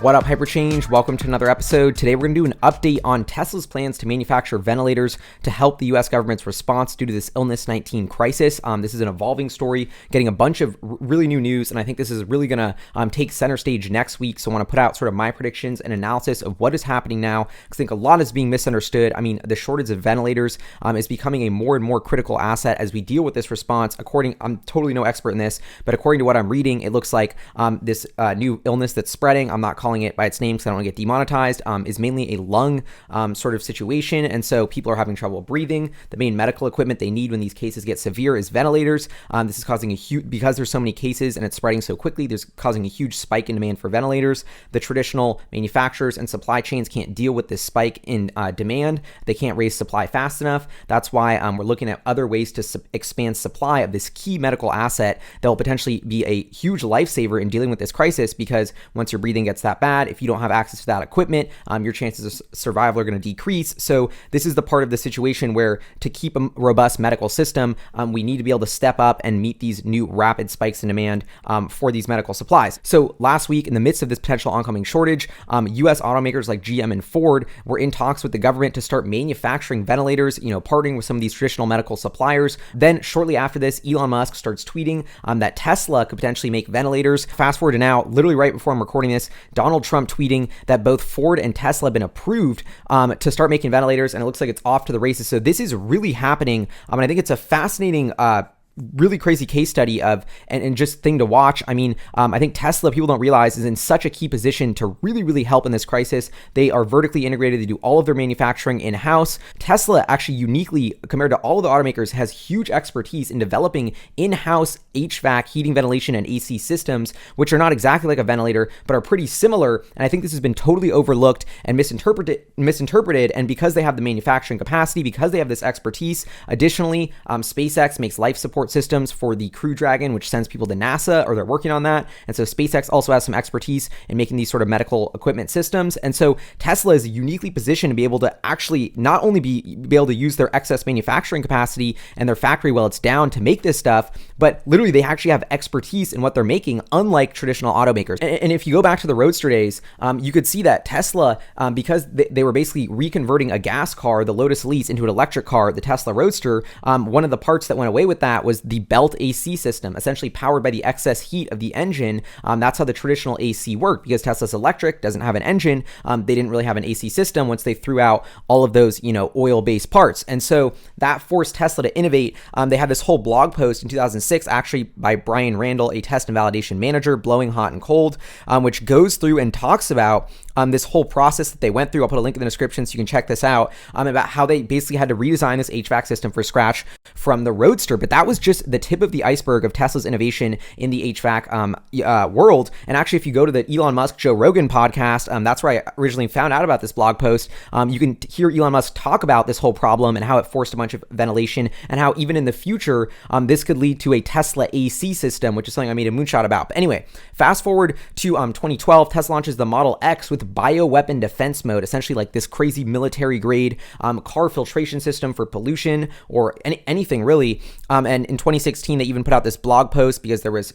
What up, Hyperchange? Welcome to another episode. Today we're going to do an update on Tesla's plans to manufacture ventilators to help the US government's response due to this illness 19 crisis. This is an evolving story, getting a bunch of really new news, and I think this is really going to take center stage next week. So I want to put out sort of my predictions and analysis of what is happening now, because I think a lot is being misunderstood. I mean, the shortage of ventilators is becoming a more and more critical asset as we deal with this response. I'm totally no expert in this, but according to what I'm reading, it looks like this new illness that's spreading, I'm not calling it by its name because I don't want to get demonetized, is mainly a lung sort of situation, and so people are having trouble breathing. The main medical equipment they need when these cases get severe is ventilators. This is causing a huge, because there's so many cases and it's spreading so quickly, there's causing a huge spike in demand for ventilators. The traditional manufacturers and supply chains can't deal with this spike in demand. They can't raise supply fast enough. That's why we're looking at other ways to expand supply of this key medical asset that will potentially be a huge lifesaver in dealing with this crisis, because once your breathing gets that bad, if you don't have access to that equipment, your chances of survival are going to decrease. So this is the part of the situation where, to keep a robust medical system, we need to be able to step up and meet these new rapid spikes in demand for these medical supplies. So last week, in the midst of this potential oncoming shortage, US automakers like GM and Ford were in talks with the government to start manufacturing ventilators, partnering with some of these traditional medical suppliers. Then shortly after this, Elon Musk starts tweeting that Tesla could potentially make ventilators. Fast forward to now, literally right before I'm recording this, Donald Trump tweeting that both Ford and Tesla have been approved to start making ventilators, and it looks like it's off to the races. So this is really happening, and I think it's a fascinating really crazy case study of and just thing to watch. I mean, I think Tesla, people don't realize, is in such a key position to really help in this crisis. They are vertically integrated. They do all of their manufacturing in-house. Tesla actually uniquely, compared to all the automakers, has huge expertise in developing in-house HVAC, heating, ventilation, and AC systems, which are not exactly like a ventilator, but are pretty similar. And I think this has been totally overlooked and misinterpreted. And because they have the manufacturing capacity, because they have this expertise, additionally, SpaceX makes life support systems for the Crew Dragon, which sends people to NASA, or they're working on that. And so SpaceX also has some expertise in making these sort of medical equipment systems. And so Tesla is uniquely positioned to be able to actually not only be able to use their excess manufacturing capacity and their factory while it's down to make this stuff, but literally they actually have expertise in what they're making, unlike traditional automakers. And if you go back to the Roadster days, you could see that Tesla, because they were basically reconverting a gas car, the Lotus Elise, into an electric car, the Tesla Roadster, one of the parts that went away with that was the belt AC system, essentially powered by the excess heat of the engine. That's how the traditional AC worked, because Tesla's electric doesn't have an engine. They didn't really have an AC system once they threw out all of those, oil-based parts. And so that forced Tesla to innovate. They had this whole blog post in 2006, actually by Brian Randall, a test and validation manager, Blowing Hot and Cold, which goes through and talks about this whole process that they went through. I'll put a link in the description so you can check this out, about how they basically had to redesign this HVAC system from scratch from the Roadster. But that was just the tip of the iceberg of Tesla's innovation in the HVAC world. And actually, if you go to the Elon Musk Joe Rogan podcast, that's where I originally found out about this blog post. You can hear Elon Musk talk about this whole problem and how it forced a bunch of ventilation, and how even in the future, this could lead to a Tesla AC system, which is something I made a moonshot about. But anyway, fast forward to 2012, Tesla launches the Model X with bioweapon defense mode, essentially like this crazy military grade car filtration system for pollution or anything really. And in 2016, they even put out this blog post because there was,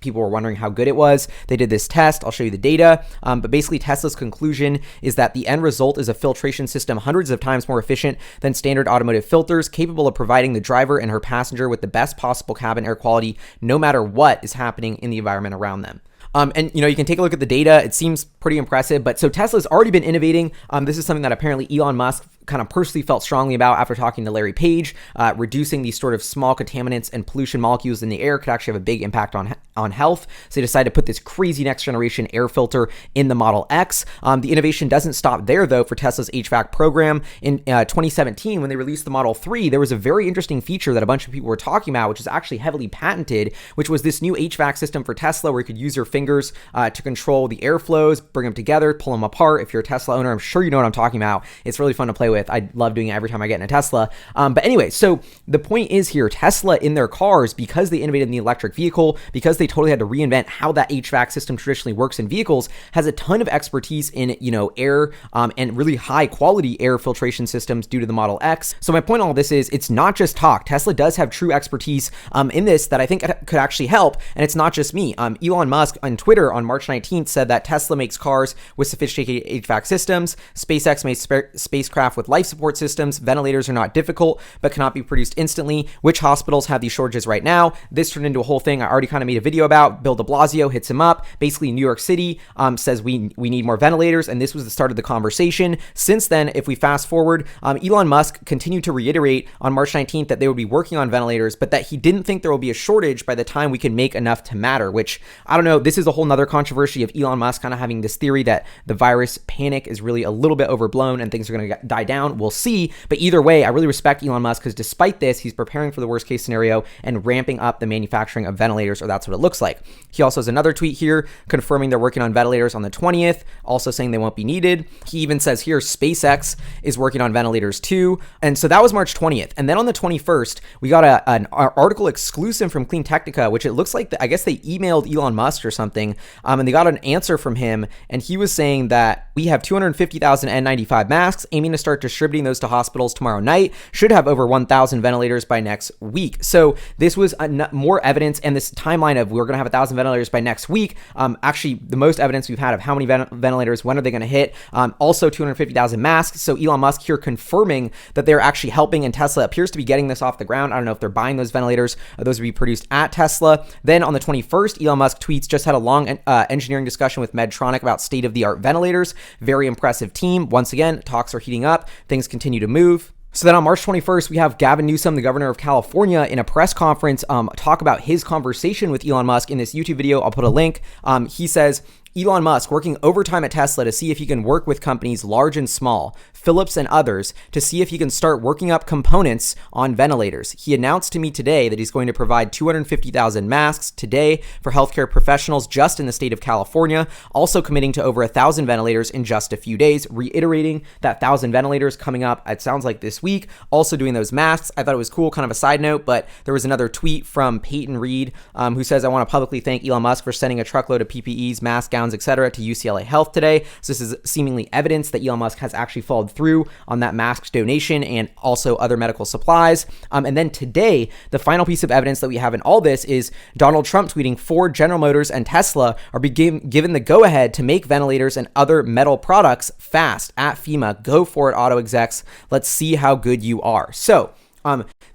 people were wondering how good it was. They did this test. I'll show you the data. But basically Tesla's conclusion is that the end result is a filtration system hundreds of times more efficient than standard automotive filters, capable of providing the driver and her passenger with the best possible cabin air quality, no matter what is happening in the environment around them. And you can take a look at the data. It seems pretty impressive. But so Tesla's already been innovating. This is something that apparently Elon Musk kind of personally felt strongly about after talking to Larry Page. Reducing these sort of small contaminants and pollution molecules in the air could actually have a big impact on health. So they decided to put this crazy next generation air filter in the Model X. The innovation doesn't stop there, though, for Tesla's HVAC program. In 2017, when they released the Model 3, there was a very interesting feature that a bunch of people were talking about, which is actually heavily patented, which was this new HVAC system for Tesla where you could use your fingers to control the airflows, bring them together, pull them apart. If you're a Tesla owner, I'm sure you know what I'm talking about. It's really fun to play with. with. I love doing it every time I get in a Tesla. But anyway, so the point is here, Tesla in their cars, because they innovated in the electric vehicle, because they totally had to reinvent how that HVAC system traditionally works in vehicles, has a ton of expertise in, air and really high quality air filtration systems due to the Model X. So my point on all this is it's not just talk. Tesla does have true expertise in this that I think could actually help. And it's not just me. Elon Musk on Twitter on March 19th said that Tesla makes cars with sophisticated HVAC systems. SpaceX makes spacecraft with life support systems. Ventilators are not difficult, but cannot be produced instantly. Which hospitals have these shortages right now? This turned into a whole thing I already kind of made a video about. Bill de Blasio hits him up. Basically, New York City says we need more ventilators, and this was the start of the conversation. Since then, if we fast forward, Elon Musk continued to reiterate on March 19th that they would be working on ventilators, but that he didn't think there will be a shortage by the time we can make enough to matter, which, I don't know, this is a whole nother controversy of Elon Musk kind of having this theory that the virus panic is really a little bit overblown and things are going to die down. We'll see. But either way, I really respect Elon Musk because despite this, he's preparing for the worst case scenario and ramping up the manufacturing of ventilators, or that's what it looks like. He also has another tweet here confirming they're working on ventilators on the 20th, also saying they won't be needed. He even says here SpaceX is working on ventilators too. And so that was March 20th. And then on the 21st, we got an article exclusive from Clean Technica, which it looks like, I guess they emailed Elon Musk or something, and they got an answer from him. And he was saying that we have 250,000 N95 masks, aiming to start distributing those to hospitals tomorrow night, should have over 1,000 ventilators by next week. So this was more evidence, and this timeline of we're going to have 1,000 ventilators by next week, actually the most evidence we've had of how many ventilators, when are they going to hit, also 250,000 masks. So Elon Musk here confirming that they're actually helping, and Tesla appears to be getting this off the ground. I don't know if they're buying those ventilators, or those would be produced at Tesla. Then on the 21st, Elon Musk tweets, just had a long engineering discussion with Medtronic about state-of-the-art ventilators. Very impressive team. Once again, talks are heating up. Things continue to move. So then on March 21st, we have Gov Newsom, the governor of California, in a press conference, talk about his conversation with Elon Musk in this YouTube video. I'll put a link. He says, Elon Musk working overtime at Tesla to see if he can work with companies large and small, Philips and others, to see if he can start working up components on ventilators. He announced to me today that he's going to provide 250,000 masks today for healthcare professionals just in the state of California, also committing to over 1,000 ventilators in just a few days, reiterating that 1,000 ventilators coming up, it sounds like this week, also doing those masks. I thought it was cool, kind of a side note, but there was another tweet from Peyton Reed who says, I want to publicly thank Elon Musk for sending a truckload of PPEs, masks, gowns, etc. to UCLA Health today. So this is seemingly evidence that Elon Musk has actually followed through on that mask donation and also other medical supplies. And then today, the final piece of evidence that we have in all this is Donald Trump tweeting Ford, General Motors, and Tesla are given the go-ahead to make ventilators and other metal products fast at FEMA. Go for it, auto execs. Let's see how good you are. So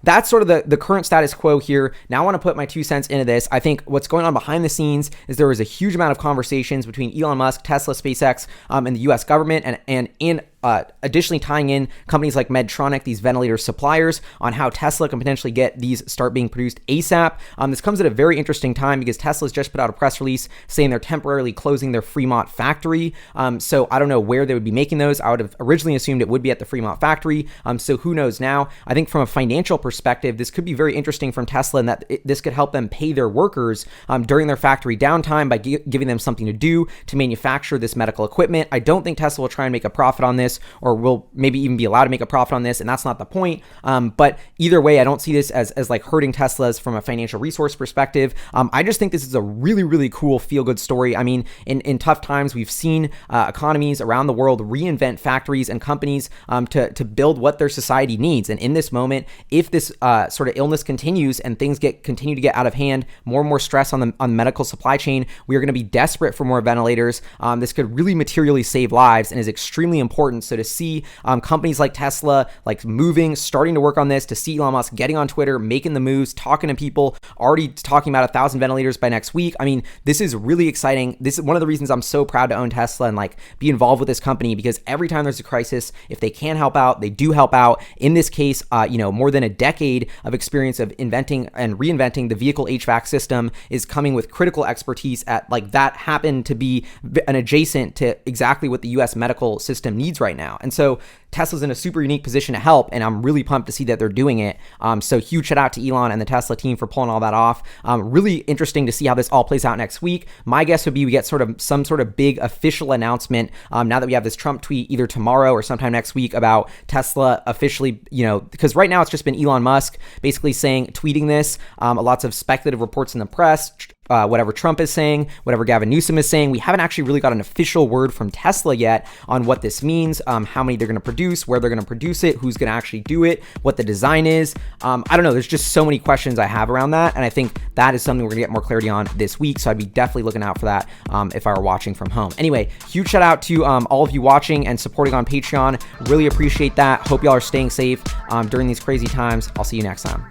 that's sort of the current status quo here. Now I want to put my 2 cents into this. I think what's going on behind the scenes is there was a huge amount of conversations between Elon Musk, Tesla, SpaceX, and the U.S. government, and in additionally tying in companies like Medtronic, these ventilator suppliers, on how Tesla can potentially get these start being produced ASAP. This comes at a very interesting time because Tesla's just put out a press release saying they're temporarily closing their Fremont factory. So I don't know where they would be making those. I would have originally assumed it would be at the Fremont factory. So who knows now? I think from a financial perspective, this could be very interesting from Tesla in that this could help them pay their workers during their factory downtime by giving them something to do to manufacture this medical equipment. I don't think Tesla will try and make a profit on this, or will maybe even be allowed to make a profit on this, and that's not the point. But either way, I don't see this as like hurting Tesla's from a financial resource perspective. I just think this is a really, really cool feel-good story. I mean, in tough times, we've seen economies around the world reinvent factories and companies to build what their society needs. And in this moment, if this sort of illness continues and things continue to get out of hand, more and more stress on the medical supply chain, we are going to be desperate for more ventilators. This could really materially save lives and is extremely important. So to see companies like Tesla, like starting to work on this, to see Elon Musk getting on Twitter, making the moves, talking to people, already talking about 1,000 ventilators by next week. I mean, this is really exciting. This is one of the reasons I'm so proud to own Tesla and like be involved with this company, because every time there's a crisis, if they can help out, they do help out. In this case, more than a decade of experience of inventing and reinventing the vehicle HVAC system is coming with critical expertise at like that happened to be an adjacent to exactly what the U.S. medical system needs right now. And so Tesla's in a super unique position to help, and I'm really pumped to see that they're doing it. So huge shout out to Elon and the Tesla team for pulling all that off. Really interesting to see how this all plays out next week. My guess would be we get some sort of big official announcement now that we have this Trump tweet either tomorrow or sometime next week about Tesla officially, because right now it's just been Elon Musk basically tweeting this. Lots of speculative reports in the press. Whatever Trump is saying, whatever Gavin Newsom is saying. We haven't actually really got an official word from Tesla yet on what this means, how many they're going to produce, where they're going to produce it, who's going to actually do it, what the design is. I don't know. There's just so many questions I have around that. And I think that is something we're going to get more clarity on this week. So I'd be definitely looking out for that if I were watching from home. Anyway, huge shout out to all of you watching and supporting on Patreon. Really appreciate that. Hope y'all are staying safe during these crazy times. I'll see you next time.